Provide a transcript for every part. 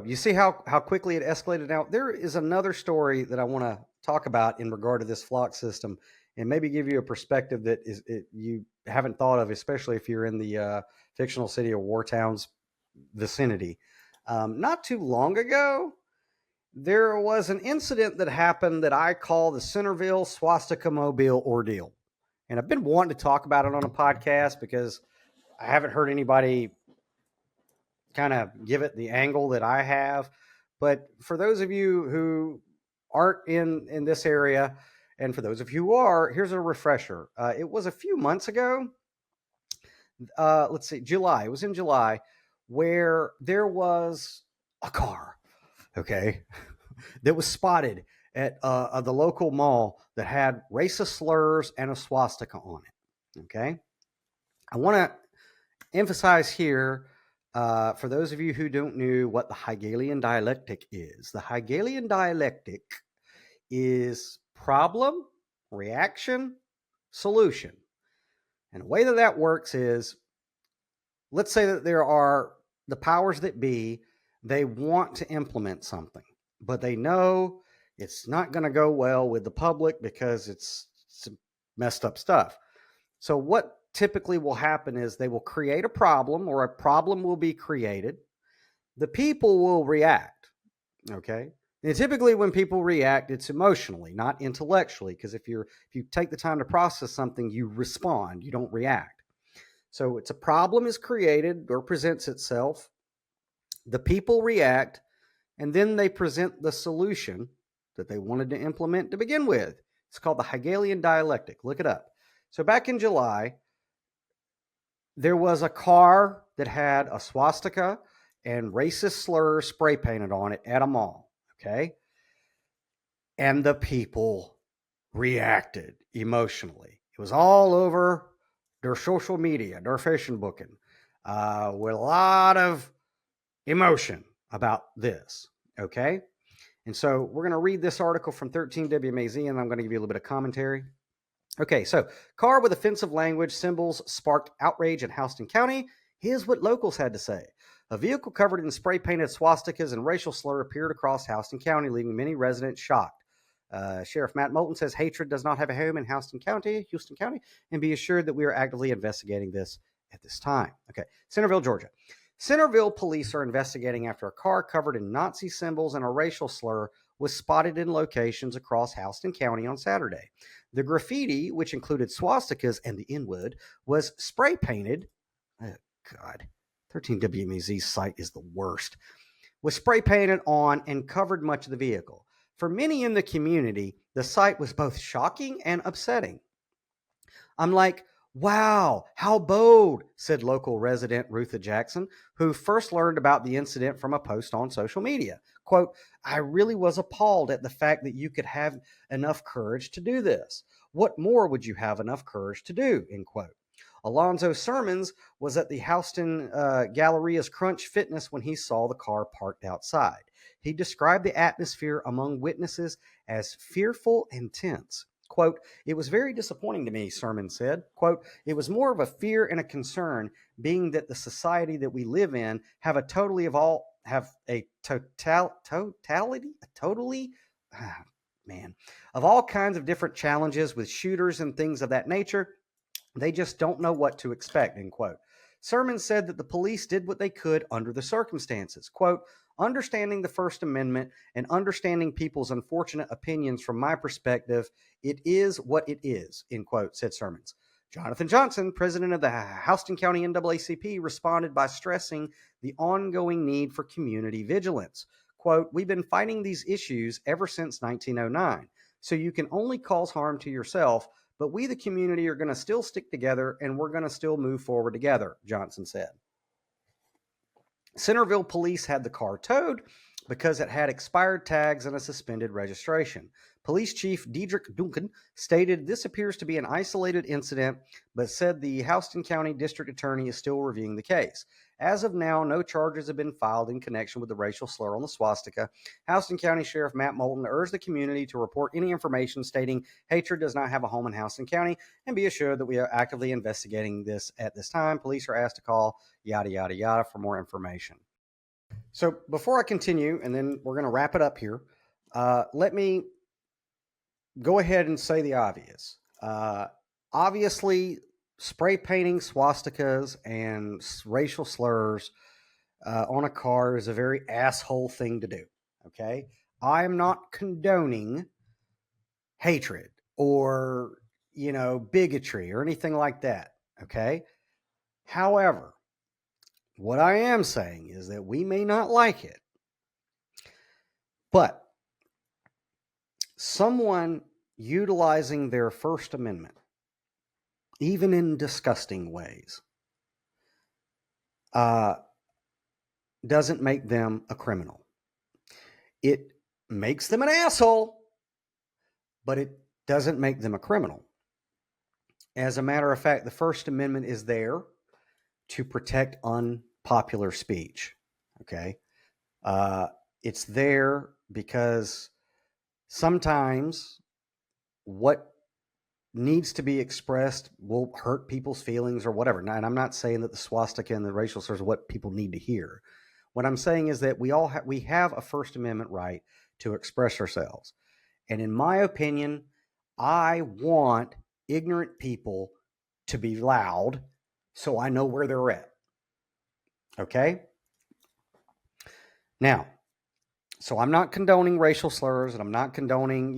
you see how quickly it escalated. Now, there is another story that I want to talk about in regard to this flock system and maybe give you a perspective that you haven't thought of, especially if you're in the fictional city of Wartown's vicinity. Not too long ago, there was an incident that happened that I call the Centerville Swastika Mobile Ordeal. And I've been wanting to talk about it on a podcast because I haven't heard anybody kind of give it the angle that I have. But for those of you who aren't in this area, and for those of you who are, here's a refresher. It was a few months ago. Let's see, July. It was in July where there was a car, okay, that was spotted at the local mall that had racist slurs and a swastika on it, okay? I want to emphasize here, for those of you who don't know what the Hegelian dialectic is, the Hegelian dialectic is problem, reaction, solution. And the way that works is, let's say that there are the powers that be, they want to implement something, but they know it's not going to go well with the public because it's messed up stuff. So what typically will happen is they will create a problem, or a problem will be created. The people will react, okay? And typically when people react, it's emotionally, not intellectually, because if you take the time to process something, you respond, you don't react. So it's a problem is created or presents itself. The people react, and then they present the solution that they wanted to implement to begin with. It's called the Hegelian dialectic. Look it up. So back in July, there was a car that had a swastika and racist slurs spray painted on it at a mall, okay? And the people reacted emotionally. It was all over their social media, their Facebook, with a lot of emotion about this, okay? And so we're going to read this article from 13 WMAZ, and I'm going to give you a little bit of commentary. Okay, so car with offensive language symbols sparked outrage in Houston County. Here's what locals had to say. A vehicle covered in spray-painted swastikas and racial slur appeared across Houston County, leaving many residents shocked. Sheriff Matt Moulton says hatred does not have a home in Houston County, and be assured that we are actively investigating this at this time. Okay, Centerville, Georgia. Centerville police are investigating after a car covered in Nazi symbols and a racial slur was spotted in locations across Houston County on Saturday. The graffiti, which included swastikas and the N-word, was spray painted. Oh, God. 13 WMAZ's site is the worst. Was spray painted on and covered much of the vehicle. For many in the community, the sight was both shocking and upsetting. I'm like, wow, how bold, said local resident Rutha Jackson, who first learned about the incident from a post on social media. Quote, I really was appalled at the fact that you could have enough courage to do this. What more would you have enough courage to do, end quote. Alonzo Sermons was at the Houston Galleria's Crunch Fitness when he saw the car parked outside. He described the atmosphere among witnesses as fearful and tense. Quote, it was very disappointing to me, Sermon said. Quote, it was more of a fear and a concern, being that the society that we live in have a totally, of all kinds of different challenges with shooters and things of that nature. They just don't know what to expect, end quote. Sermon said that the police did what they could under the circumstances. Quote, understanding the First Amendment and understanding people's unfortunate opinions from my perspective, it is what it is, end quote, said Sermons. Jonathan Johnson, president of the Houston County NAACP, responded by stressing the ongoing need for community vigilance. Quote, we've been fighting these issues ever since 1909, so you can only cause harm to yourself, but we, the community, are going to still stick together and we're going to still move forward together, Johnson said. Centerville police had the car towed because it had expired tags and a suspended registration. Police Chief Diedrich Duncan stated this appears to be an isolated incident, but said the Houston County District Attorney is still reviewing the case. As of now, no charges have been filed in connection with the racial slur on the swastika. Houston County Sheriff Matt Moulton urged the community to report any information stating hatred does not have a home in Houston County and be assured that we are actively investigating this at this time. Police are asked to call yada, yada, yada for more information. So before I continue, and then we're going to wrap it up here, let me go ahead and say the obvious. Obviously, spray painting swastikas and racial slurs on a car is a very asshole thing to do. Okay. I am not condoning hatred or, bigotry or anything like that. Okay. However, what I am saying is that we may not like it, but someone utilizing their First Amendment, even in disgusting ways, doesn't make them a criminal. It makes them an asshole, but it doesn't make them a criminal. As a matter of fact, the First Amendment is there to protect unpopular speech. Okay. It's there because sometimes what needs to be expressed will hurt people's feelings or whatever. Now, and I'm not saying that the swastika and the racial slurs are what people need to hear. What I'm saying is that we have a First Amendment right to express ourselves. And in my opinion, I want ignorant people to be loud so I know where they're at. Okay? Now, so I'm not condoning racial slurs, and I'm not condoning,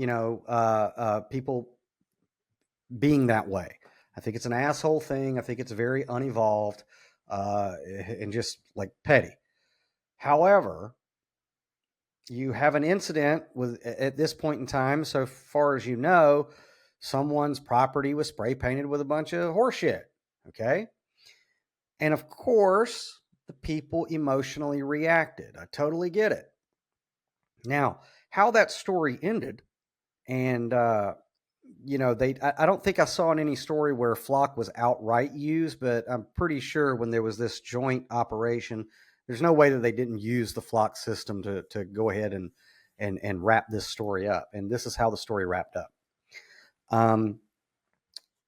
people being that way. I think it's an asshole thing. I think it's very unevolved and just like petty. However, you have an incident with at this point in time, so far as you know, someone's property was spray painted with a bunch of horseshit. Okay. And of course, the people emotionally reacted. I totally get it. Now, how that story ended, and I don't think I saw in any story where flock was outright used, but I'm pretty sure when there was this joint operation, there's no way that they didn't use the flock system to go ahead and wrap this story up. And this is how the story wrapped up.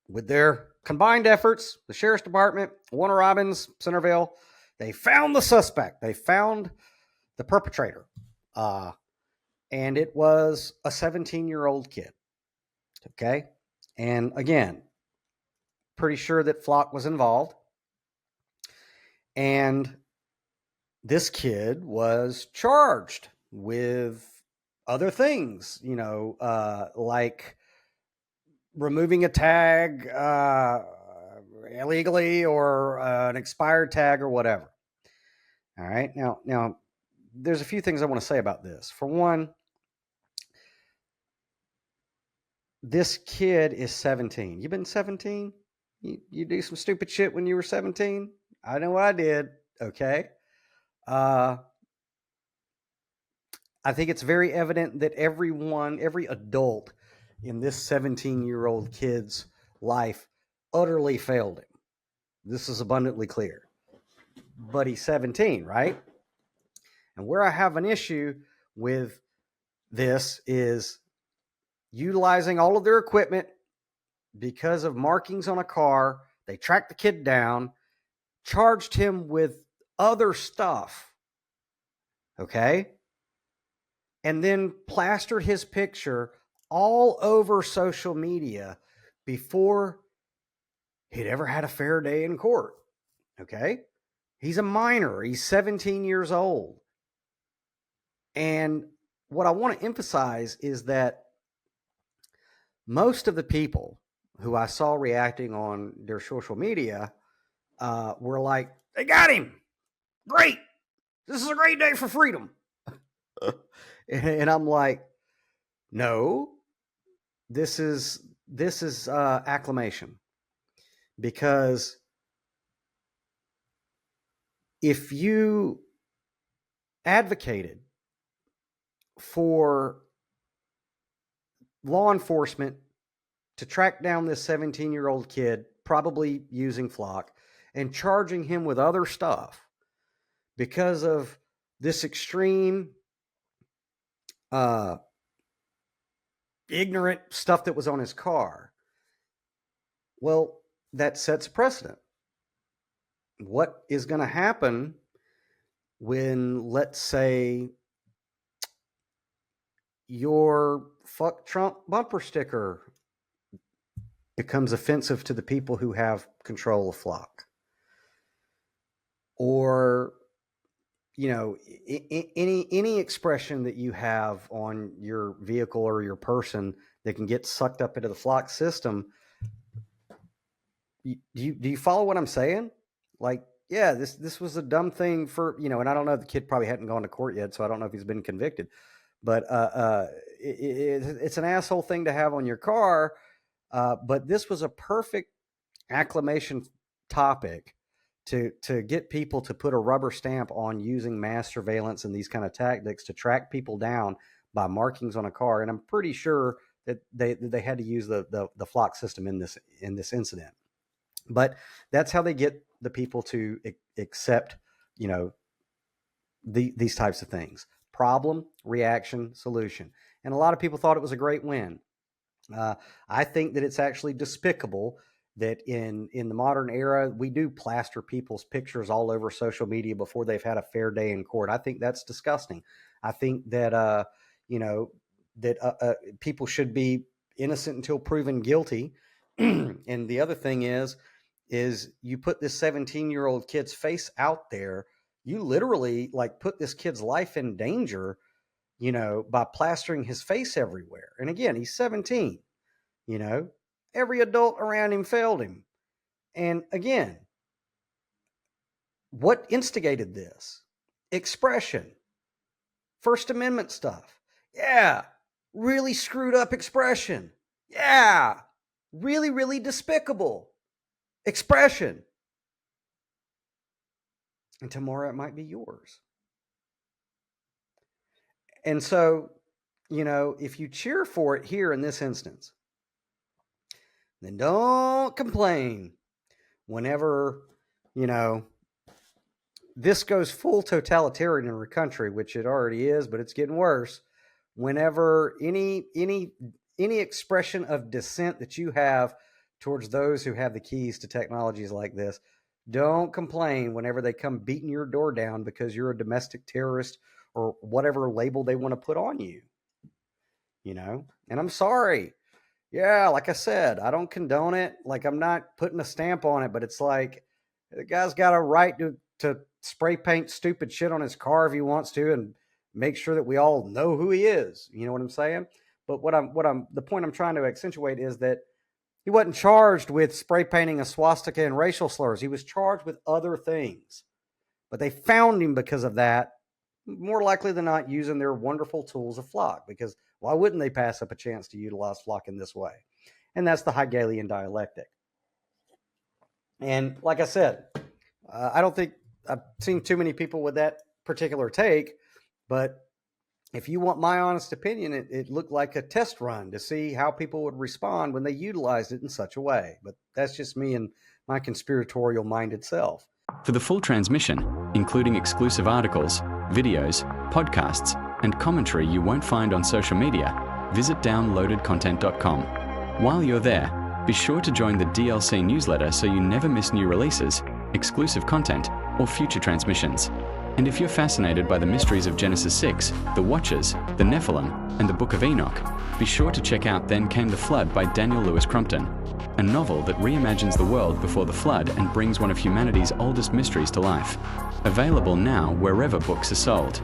With their combined efforts, the sheriff's department, Warner Robins, Centerville, they found the suspect. They found the perpetrator. And it was a 17-year-old kid. Okay. And again, pretty sure that Flock was involved. And this kid was charged with other things, like removing a tag illegally or an expired tag or whatever. All right. Now, there's a few things I want to say about this. For one, this kid is 17. You've been 17? You do some stupid shit when you were 17? I know I did. Okay. I think it's very evident that every adult in this 17-year-old kid's life utterly failed him. This is abundantly clear. But he's 17, right? And where I have an issue with this is utilizing all of their equipment because of markings on a car. They tracked the kid down, charged him with other stuff. Okay. And then plastered his picture all over social media before he'd ever had a fair day in court. Okay. He's a minor. He's 17 years old. And what I want to emphasize is that most of the people who I saw reacting on their social media were like, they got him. Great. This is a great day for freedom. And I'm like, no, this is acclamation. Because if you advocated for law enforcement to track down this 17-year-old kid, probably using Flock, and charging him with other stuff because of this extreme ignorant stuff that was on his car, well, that sets precedent. What is going to happen when, let's say, your "fuck Trump" bumper sticker becomes offensive to the people who have control of Flock, or any expression that you have on your vehicle or your person that can get sucked up into the Flock system. Do you follow what I'm saying? Like, yeah, this was a dumb thing for, and I don't know, the kid probably hadn't gone to court yet, so I don't know if he's been convicted, but it's an asshole thing to have on your car. But this was a perfect acclamation topic to get people to put a rubber stamp on using mass surveillance and these kind of tactics to track people down by markings on a car. And I'm pretty sure that they had to use the Flock system in this incident. But that's how they get the people to accept, these types of things: problem, reaction, solution. And a lot of people thought it was a great win. I think that it's actually despicable that in the modern era, we do plaster people's pictures all over social media before they've had a fair day in court. I think that's disgusting. I think that, people should be innocent until proven guilty. And the other thing is you put this 17-year-old kid's face out there. You literally put this kid's life in danger, by plastering his face everywhere. And again, he's 17, every adult around him failed him. And again, what instigated this? Expression, First Amendment stuff. Yeah. Really screwed up expression. Yeah. Really, really despicable expression. And tomorrow it might be yours. And so, if you cheer for it here in this instance, then don't complain whenever, this goes full totalitarian in our country, which it already is, but it's getting worse. Whenever any expression of dissent that you have towards those who have the keys to technologies like this, don't complain whenever they come beating your door down because you're a domestic terrorist or whatever label they want to put on you, and I'm sorry. Yeah. Like I said, I don't condone it. I'm not putting a stamp on it, but it's like the guy's got a right to spray paint stupid shit on his car if he wants to, and make sure that we all know who he is. You know what I'm saying? But the point I'm trying to accentuate is that he wasn't charged with spray painting a swastika and racial slurs. He was charged with other things, but they found him because of that, more likely than not using their wonderful tools of Flock, because why wouldn't they pass up a chance to utilize Flock in this way? And that's the Hegelian dialectic. And like I said, I don't think I've seen too many people with that particular take, but if you want my honest opinion, it looked like a test run to see how people would respond when they utilized it in such a way. But that's just me and my conspiratorial minded self. For the full transmission, including exclusive articles, videos, podcasts, and commentary you won't find on social media, visit downloadedcontent.com. While you're there, be sure to join the DLC newsletter so you never miss new releases, exclusive content, or future transmissions. And if you're fascinated by the mysteries of Genesis 6, the Watchers, the Nephilim, and the Book of Enoch, be sure to check out Then Came the Flood by Daniel Louis Crumpton, a novel that reimagines the world before the flood and brings one of humanity's oldest mysteries to life. Available now wherever books are sold.